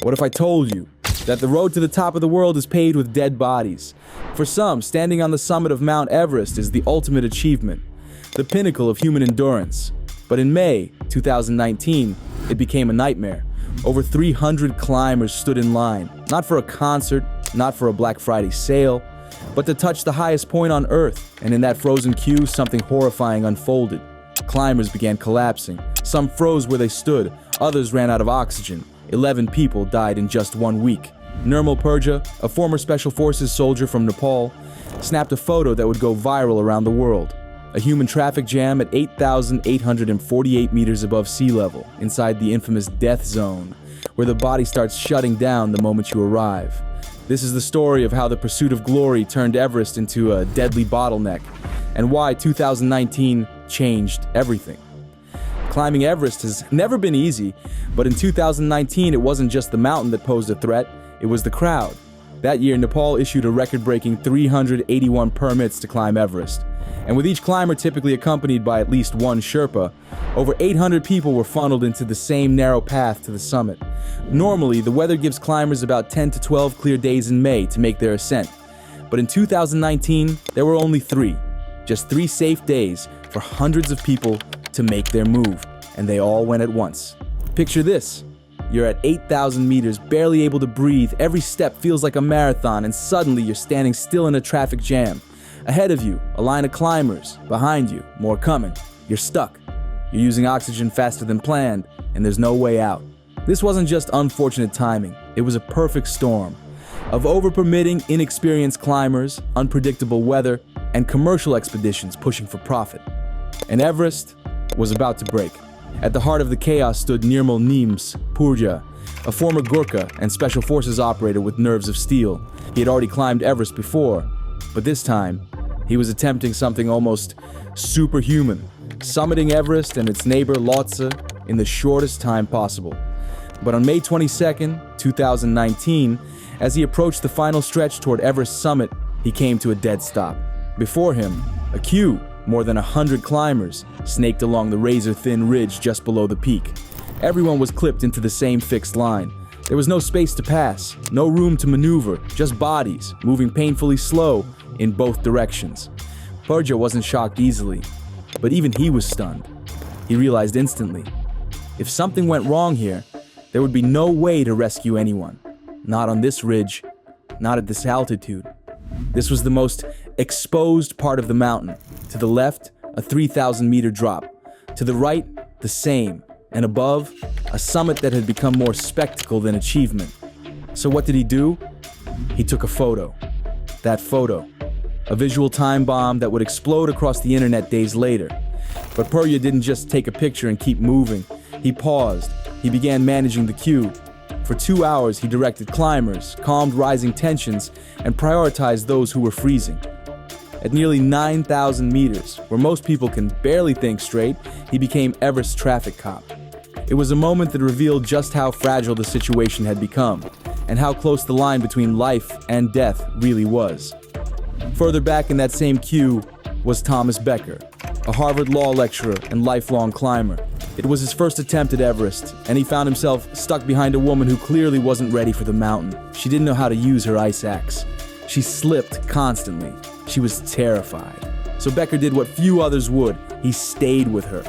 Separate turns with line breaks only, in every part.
What if I told you that the road to the top of the world is paved with dead bodies? For some, standing on the summit of Mount Everest is the ultimate achievement, the pinnacle of human endurance. But in May 2019, it became a nightmare. Over 300 climbers stood in line, not for a concert, not for a Black Friday sale, but to touch the highest point on Earth. And in that frozen queue, something horrifying unfolded. Climbers began collapsing. Some froze where they stood, others ran out of oxygen. 11 people died in just 1 week. Nirmal Purja, a former Special Forces soldier from Nepal, snapped a photo that would go viral around the world. A human traffic jam at 8,848 meters above sea level, inside the infamous death zone, where the body starts shutting down the moment you arrive. This is the story of how the pursuit of glory turned Everest into a deadly bottleneck, and why 2019 changed everything. Climbing Everest has never been easy, but in 2019 it wasn't just the mountain that posed a threat, it was the crowd. That year, Nepal issued a record-breaking 381 permits to climb Everest. And with each climber typically accompanied by at least one Sherpa, over 800 people were funneled into the same narrow path to the summit. Normally, the weather gives climbers about 10 to 12 clear days in May to make their ascent. But in 2019, there were only 3. Just 3 safe days for hundreds of people to make their move, and they all went at once. Picture this. You're at 8,000 meters, barely able to breathe. Every step feels like a marathon, and suddenly you're standing still in a traffic jam. Ahead of you, a line of climbers. Behind you, more coming. You're stuck. You're using oxygen faster than planned, and there's no way out. This wasn't just unfortunate timing. It was a perfect storm of over-permitting inexperienced climbers, unpredictable weather, and commercial expeditions pushing for profit. And Everest was about to break. At the heart of the chaos stood Nirmal Purja, a former Gurkha and Special Forces operator with nerves of steel. He had already climbed Everest before, but this time, he was attempting something almost superhuman, summiting Everest and its neighbor Lhotse in the shortest time possible. But on May 22nd, 2019, as he approached the final stretch toward Everest summit, he came to a dead stop. Before him, a queue, more than 100 climbers, snaked along the razor-thin ridge just below the peak. Everyone was clipped into the same fixed line. There was no space to pass, no room to maneuver, just bodies, moving painfully slow in both directions. Purja wasn't shocked easily, but even he was stunned. He realized instantly, if something went wrong here, there would be no way to rescue anyone. Not on this ridge, not at this altitude. This was the most exposed part of the mountain. To the left, a 3,000-meter drop. To the right, the same. And above, a summit that had become more spectacle than achievement. So what did he do? He took a photo. That photo. A visual time bomb that would explode across the internet days later. But Purja didn't just take a picture and keep moving. He paused. He began managing the queue. For 2 hours, he directed climbers, calmed rising tensions, and prioritized those who were freezing. At nearly 9,000 meters, where most people can barely think straight, he became Everest's traffic cop. It was a moment that revealed just how fragile the situation had become, and how close the line between life and death really was. Further back in that same queue was Thomas Becker, a Harvard law lecturer and lifelong climber. It was his first attempt at Everest, and he found himself stuck behind a woman who clearly wasn't ready for the mountain. She didn't know how to use her ice axe. She slipped constantly. She was terrified. So Becker did what few others would. He stayed with her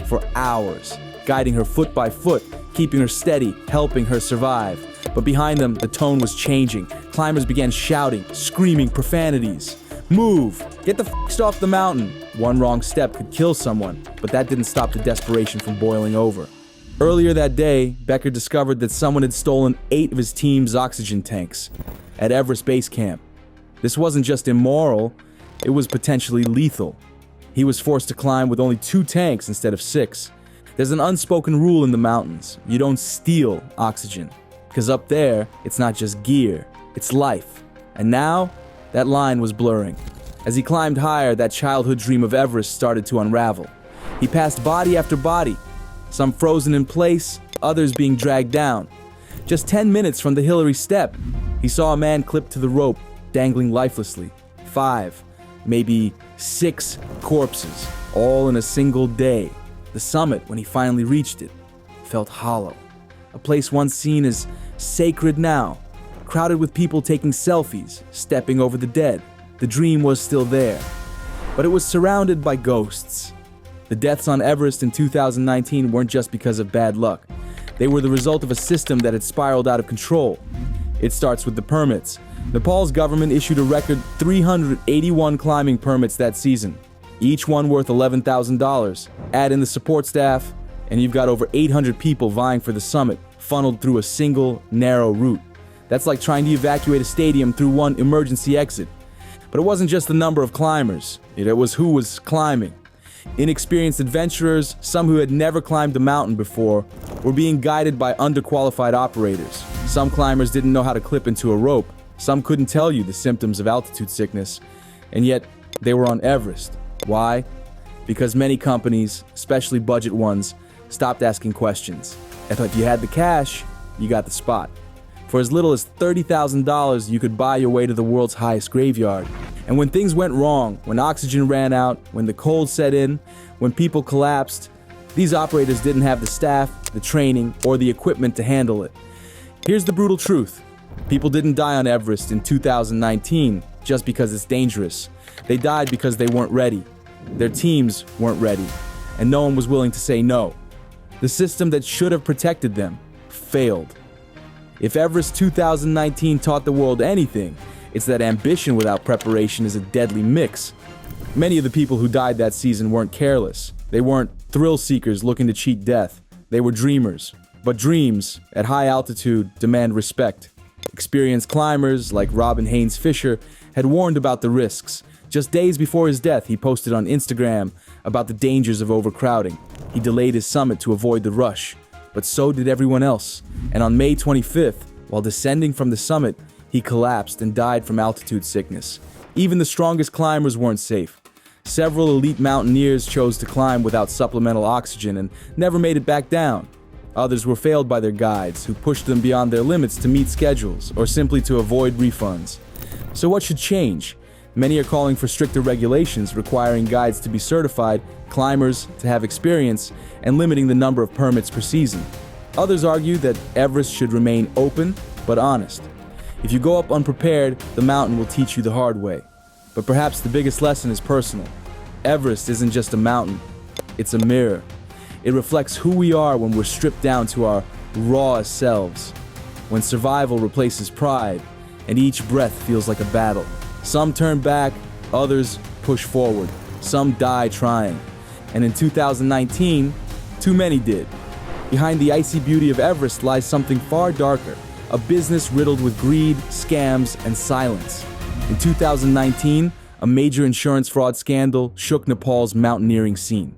for hours, guiding her foot by foot, keeping her steady, helping her survive. But behind them, the tone was changing. Climbers began shouting, screaming profanities. Move! Get the f*** off the mountain! One wrong step could kill someone, but that didn't stop the desperation from boiling over. Earlier that day, Becker discovered that someone had stolen 8 of his team's oxygen tanks at Everest Base Camp. This wasn't just immoral, it was potentially lethal. He was forced to climb with only 2 tanks instead of 6. There's an unspoken rule in the mountains. You don't steal oxygen. Because up there, it's not just gear, it's life. And now, that line was blurring. As he climbed higher, that childhood dream of Everest started to unravel. He passed body after body, some frozen in place, others being dragged down. Just 10 minutes from the Hillary step, he saw a man clipped to the rope, dangling lifelessly. 5, maybe 6 corpses, all in a single day. The summit, when he finally reached it, felt hollow. A place once seen as sacred now, crowded with people taking selfies, stepping over the dead. The dream was still there, but it was surrounded by ghosts. The deaths on Everest in 2019 weren't just because of bad luck. They were the result of a system that had spiraled out of control. It starts with the permits. Nepal's government issued a record 381 climbing permits that season, each one worth $11,000. Add in the support staff, and you've got over 800 people vying for the summit, funneled through a single, narrow route. That's like trying to evacuate a stadium through one emergency exit. But it wasn't just the number of climbers, it was who was climbing. Inexperienced adventurers, some who had never climbed a mountain before, were being guided by underqualified operators. Some climbers didn't know how to clip into a rope. Some couldn't tell you the symptoms of altitude sickness. And yet, they were on Everest. Why? Because many companies, especially budget ones, stopped asking questions. And if you had the cash, you got the spot. For as little as $30,000, you could buy your way to the world's highest graveyard. And when things went wrong, when oxygen ran out, when the cold set in, when people collapsed, these operators didn't have the staff, the training, or the equipment to handle it. Here's the brutal truth. People didn't die on Everest in 2019 just because it's dangerous. They died because they weren't ready. Their teams weren't ready, and no one was willing to say no. The system that should have protected them failed. If Everest 2019 taught the world anything, it's that ambition without preparation is a deadly mix. Many of the people who died that season weren't careless. They weren't thrill seekers looking to cheat death. They were dreamers. But dreams, at high altitude, demand respect. Experienced climbers like Robin Haynes Fisher had warned about the risks. Just days before his death, he posted on Instagram about the dangers of overcrowding. He delayed his summit to avoid the rush, but so did everyone else. And on May 25th, while descending from the summit, he collapsed and died from altitude sickness. Even the strongest climbers weren't safe. Several elite mountaineers chose to climb without supplemental oxygen and never made it back down. Others were failed by their guides, who pushed them beyond their limits to meet schedules or simply to avoid refunds. So what should change? Many are calling for stricter regulations requiring guides to be certified, climbers to have experience, and limiting the number of permits per season. Others argue that Everest should remain open but honest. If you go up unprepared, the mountain will teach you the hard way. But perhaps the biggest lesson is personal. Everest isn't just a mountain, it's a mirror. It reflects who we are when we're stripped down to our rawest selves. When survival replaces pride, and each breath feels like a battle. Some turn back, others push forward. Some die trying. And in 2019, too many did. Behind the icy beauty of Everest lies something far darker. A business riddled with greed, scams, and silence. In 2019, a major insurance fraud scandal shook Nepal's mountaineering scene.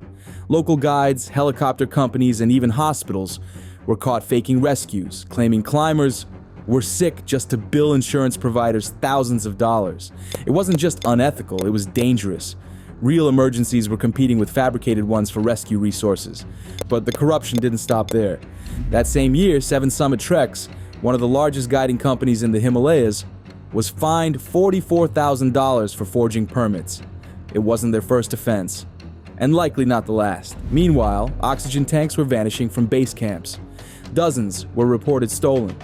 Local guides, helicopter companies, and even hospitals were caught faking rescues, claiming climbers were sick just to bill insurance providers thousands of dollars. It wasn't just unethical, it was dangerous. Real emergencies were competing with fabricated ones for rescue resources. But the corruption didn't stop there. That same year, Seven Summit Treks, one of the largest guiding companies in the Himalayas, was fined $44,000 for forging permits. It wasn't their first offense, and likely not the last. Meanwhile, oxygen tanks were vanishing from base camps. Dozens were reported stolen.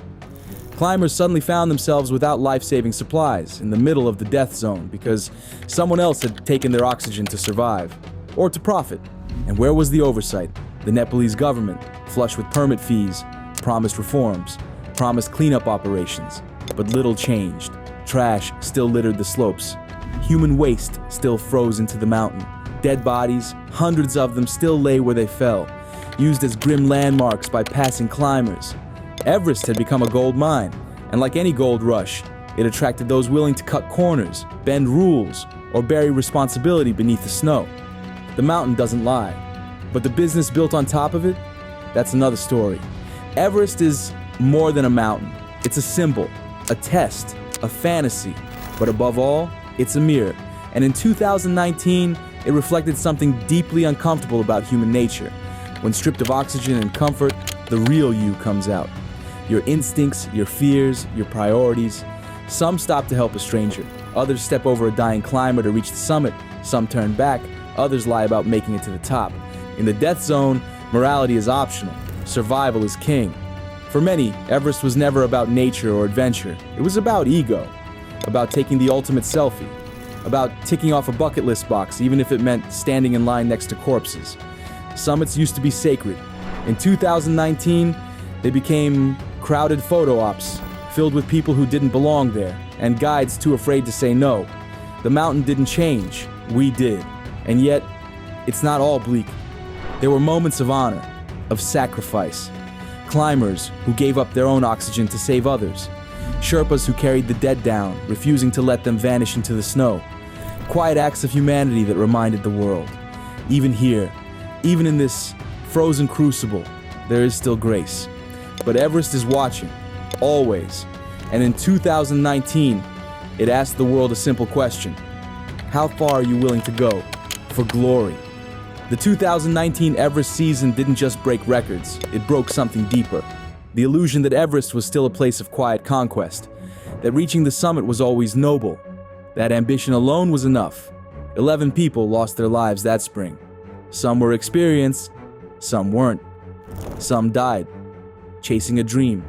Climbers suddenly found themselves without life-saving supplies in the middle of the death zone because someone else had taken their oxygen to survive, or to profit. And where was the oversight? The Nepalese government, flush with permit fees, promised reforms, promised cleanup operations, but little changed. Trash still littered the slopes. Human waste still froze into the mountain. Dead bodies, hundreds of them, still lay where they fell, used as grim landmarks by passing climbers. Everest had become a gold mine, and like any gold rush, it attracted those willing to cut corners, bend rules, or bury responsibility beneath the snow. The mountain doesn't lie, but the business built on top of it, that's another story. Everest is more than a mountain. It's a symbol, a test, a fantasy, but above all, it's a mirror. And in 2019, it reflected something deeply uncomfortable about human nature. When stripped of oxygen and comfort, the real you comes out. Your instincts, your fears, your priorities. Some stop to help a stranger. Others step over a dying climber to reach the summit. Some turn back. Others lie about making it to the top. In the death zone, morality is optional. Survival is king. For many, Everest was never about nature or adventure. It was about ego, about taking the ultimate selfie, about ticking off a bucket list box even if it meant standing in line next to corpses. Summits used to be sacred. In 2019, they became crowded photo ops, filled with people who didn't belong there, and guides too afraid to say no. The mountain didn't change, we did. And yet, it's not all bleak. There were moments of honor, of sacrifice. Climbers who gave up their own oxygen to save others. Sherpas who carried the dead down, refusing to let them vanish into the snow. Quiet acts of humanity that reminded the world. Even here, even in this frozen crucible, there is still grace. But Everest is watching, always. And in 2019, it asked the world a simple question. How far are you willing to go for glory? The 2019 Everest season didn't just break records, it broke something deeper. The illusion that Everest was still a place of quiet conquest, that reaching the summit was always noble, that ambition alone was enough. 11 people lost their lives that spring. Some were experienced, some weren't. Some died, chasing a dream.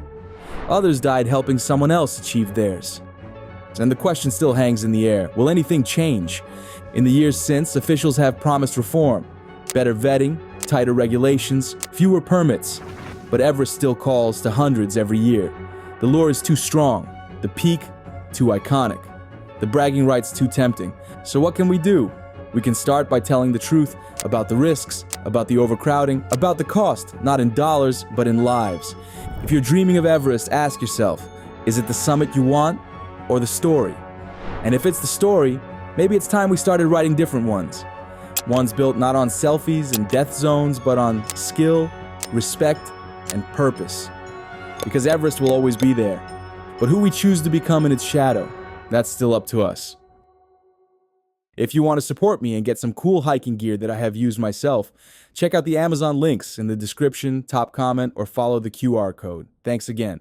Others died helping someone else achieve theirs. And the question still hangs in the air. Will anything change? In the years since, officials have promised reform. Better vetting, tighter regulations, fewer permits. But Everest still calls to hundreds every year. The lure is too strong, the peak too iconic, the bragging rights too tempting. So what can we do? We can start by telling the truth about the risks, about the overcrowding, about the cost, not in dollars, but in lives. If you're dreaming of Everest, ask yourself, is it the summit you want or the story? And if it's the story, maybe it's time we started writing different ones. Ones built not on selfies and death zones, but on skill, respect, and purpose. Because Everest will always be there. But who we choose to become in its shadow, that's still up to us. If you want to support me and get some cool hiking gear that I have used myself, check out the Amazon links in the description, top comment, or follow the QR code. Thanks again.